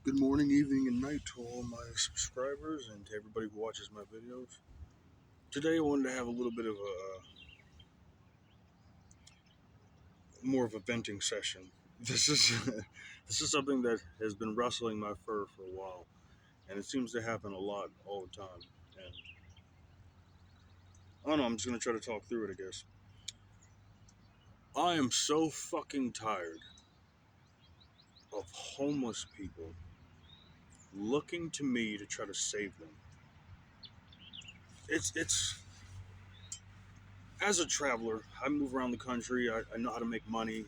Good morning, evening, and night to all my subscribers and to everybody who watches my videos. Today, I wanted to have a little bit of a more of a venting session. This is this is something that has been rustling my fur for a while, and it seems to happen a lot all the time. And I don't know. I'm just gonna try to talk through it. I guess I am so fucking tired of homeless people looking to me to try to save them. It's as a traveler, I move around the country. I know how to make money.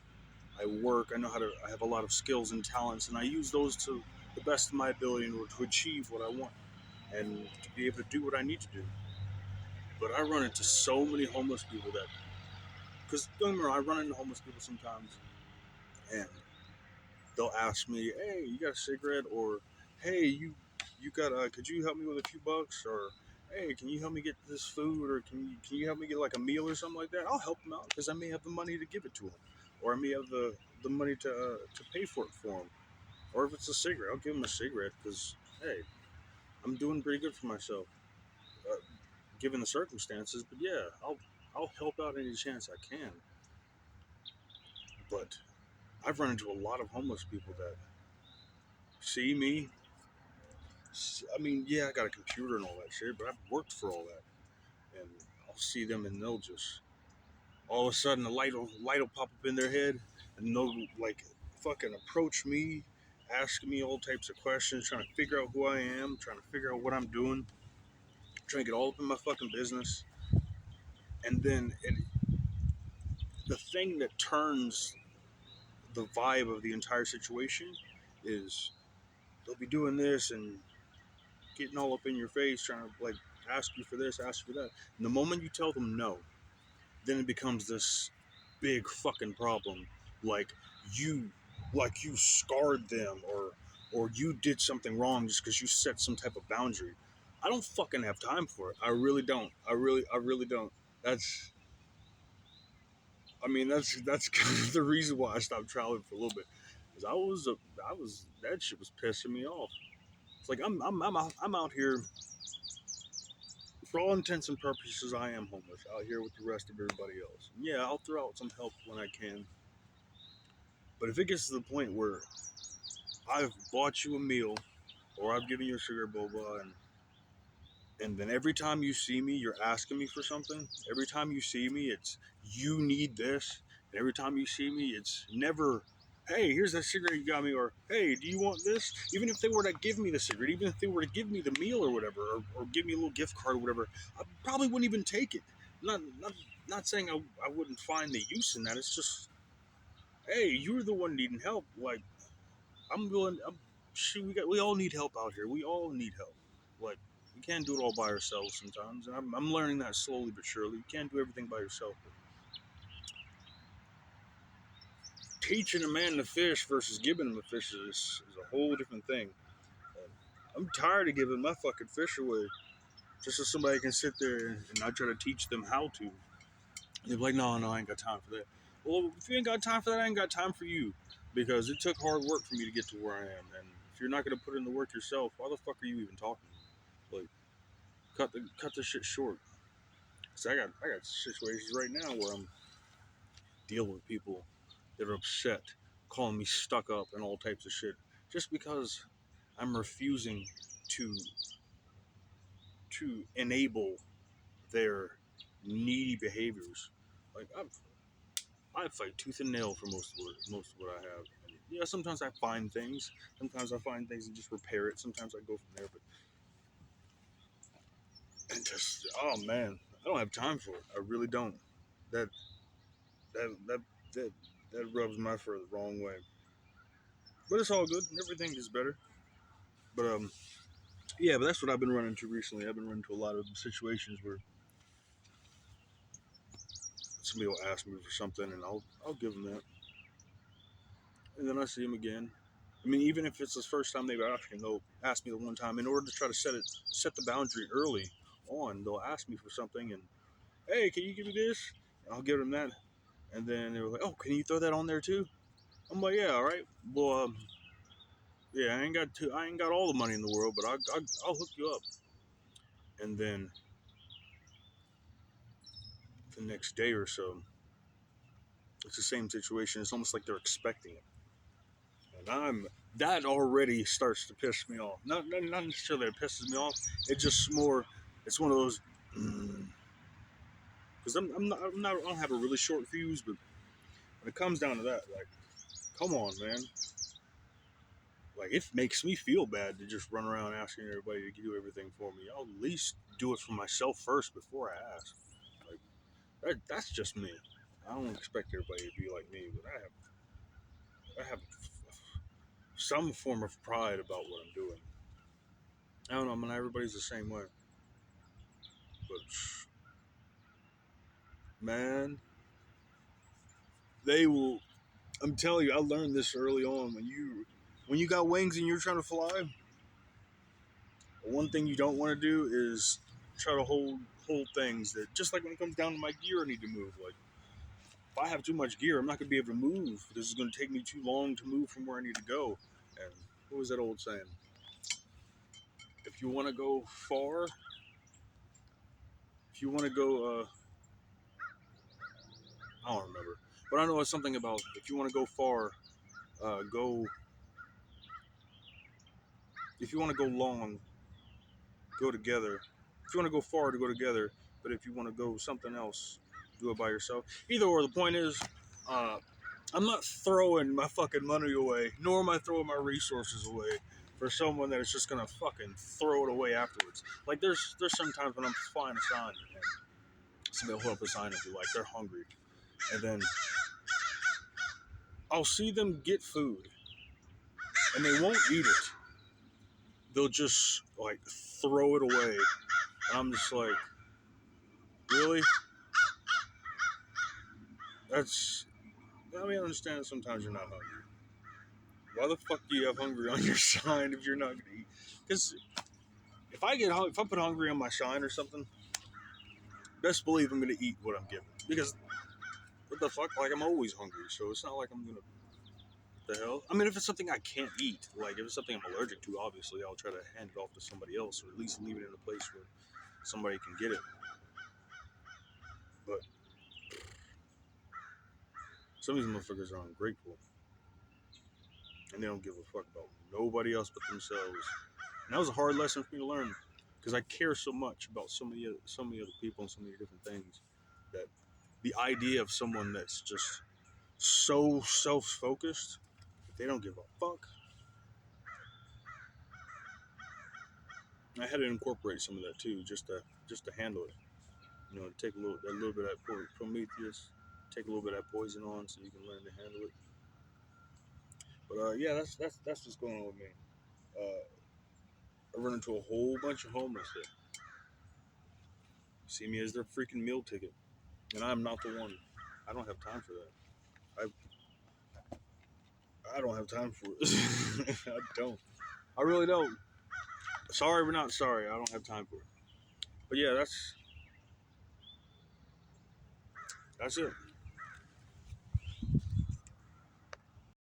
I work. I have a lot of skills and talents, and I use those to the best of my ability in order to achieve what I want and to be able to do what I need to do. But I run into so many homeless people that, because don't get me wrong, I run into homeless people sometimes, and they'll ask me, "Hey, you got a cigarette?" Or, "Hey, you got could you help me with a few bucks?" Or, "Hey, can you help me get this food?" Or, "Can you help me get like a meal or something like that?" I'll help them out because I may have the money to give it to them, or I may have the money to pay for it for them. Or if it's a cigarette, I'll give them a cigarette because, hey, I'm doing pretty good for myself, uh, given the circumstances. But yeah, I'll help out any chance I can. But I've run into a lot of homeless people that see me. I mean, yeah, I got a computer and all that shit, but I've worked for all that. And I'll see them and they'll just all of a sudden the light will pop up in their head and they'll like fucking approach me, asking me all types of questions, trying to figure out who I am, trying to figure out what I'm doing, trying to get all up in my fucking business. And then the thing that turns the vibe of the entire situation is they'll be doing this and getting all up in your face, trying to like ask you for this, ask you for that. And the moment you tell them no, then it becomes this big fucking problem. Like you, like you scarred them, or you did something wrong just because you set some type of boundary. I don't fucking have time for it. I really don't. I really don't. That's I mean, that's kind of the reason why I stopped traveling for a little bit, because I was that shit was pissing me off. It's like I'm out here for all intents and purposes. I am homeless out here with the rest of everybody else. Yeah, I'll throw out some help when I can, but if it gets to the point where I've bought you a meal or I've given you a sugar boba and then every time you see me, you're asking me for something. Every time you see me, it's you need this. And every time you see me, it's never, hey, here's that cigarette you got me, or hey, do you want this? Even if they were to give me the cigarette, even if they were to give me the meal or whatever, or give me a little gift card or whatever, I probably wouldn't even take it. Not saying I wouldn't find the use in that. It's just, hey, you're the one needing help. Like I'm willing. Shoot, we all need help out here. We all need help. Like we can't do it all by ourselves sometimes, and I'm learning that slowly but surely. You can't do everything by yourself. But teaching a man to fish versus giving him a fish is a whole different thing. And I'm tired of giving my fucking fish away just so somebody can sit there and I try to teach them how to. They're like, no, I ain't got time for that. Well, if you ain't got time for that, I ain't got time for you, because it took hard work for me to get to where I am, and if you're not gonna put in the work yourself, why the fuck are you even talking? Like, cut the shit short. Cause I got situations right now where I'm dealing with people that are upset, calling me stuck up and all types of shit, just because I'm refusing to enable their needy behaviors. Like I fight tooth and nail for most of what I have. And yeah, sometimes I find things. Sometimes I find things and just repair it. Sometimes I go from there, but and just oh man, I don't have time for it. I really don't. That that that that that rubs my fur the wrong way. But it's all good. Everything is better. But yeah. But that's what I've been running into recently. I've been running into a lot of situations where somebody will ask me for something, and I'll give them that, and then I see them again. I mean, even if it's the first time they've asked me, they'll ask me the one time in order to try to set the boundary early on. They'll ask me for something, and hey, can you give me this? I'll give them that, and then they were like, oh, can you throw that on there too? I'm like, yeah, all right. Well, yeah, I ain't got all the money in the world, but I'll hook you up. And then the next day or so, it's the same situation. It's almost like they're expecting it, and that already starts to piss me off. Not necessarily that it pisses me off. It just more. It's one of those. Because I don't have a really short fuse, but when it comes down to that, like, come on, man. Like, it makes me feel bad to just run around asking everybody to do everything for me. I'll at least do it for myself first before I ask. Like, that's just me. I don't expect everybody to be like me, but I have some form of pride about what I'm doing. I don't know, man. Everybody's the same way, but man, they will. I'm telling you, I learned this early on. When you got wings and you're trying to fly, one thing you don't want to do is try to hold things that, just like when it comes down to my gear, I need to move. Like, if I have too much gear, I'm not going to be able to move. This is going to take me too long to move from where I need to go. And what was that old saying? If you want to go far, if you want to go, I don't remember, but I know it's something about if you want to go far, go. If you want to go long, go together. If you want to go far, to go together. But if you want to go something else, do it by yourself. Either or, the point is, uh, I'm not throwing my fucking money away, nor am I throwing my resources away for someone that is just gonna fucking throw it away afterwards. Like, there's sometimes when I'm flying a sign and somebody will hold up a sign and be like, they're hungry, and then I'll see them get food and they won't eat it. They'll just like throw it away. And I'm just like, really? That's. I mean, I understand that sometimes you're not hungry. Why the fuck do you have hungry on your sign if you're not gonna eat? Because if I put hungry on my sign or something, best believe I'm gonna eat what I'm given. Because what the fuck? Like, I'm always hungry, so it's not like I'm gonna. What the hell? I mean, if it's something I can't eat, like if it's something I'm allergic to, obviously I'll try to hand it off to somebody else, or at least leave it in a place where somebody can get it. But some of these motherfuckers are ungrateful, and they don't give a fuck about nobody else but themselves. And that was a hard lesson for me to learn, because I care so much about so many other people and so many different things, that the idea of someone that's just so self-focused, they don't give a fuck. I had to incorporate some of that too, just to handle it. You know, take a little bit of that Prometheus, take a little bit of that poison on, so you can learn to handle it. But yeah, that's what's going on with me. I run into a whole bunch of homeless that see me as their freaking meal ticket, and I'm not the one. I don't have time for that. I don't have time for it. I don't. I really don't. Sorry, but not sorry. I don't have time for it. But yeah, that's it.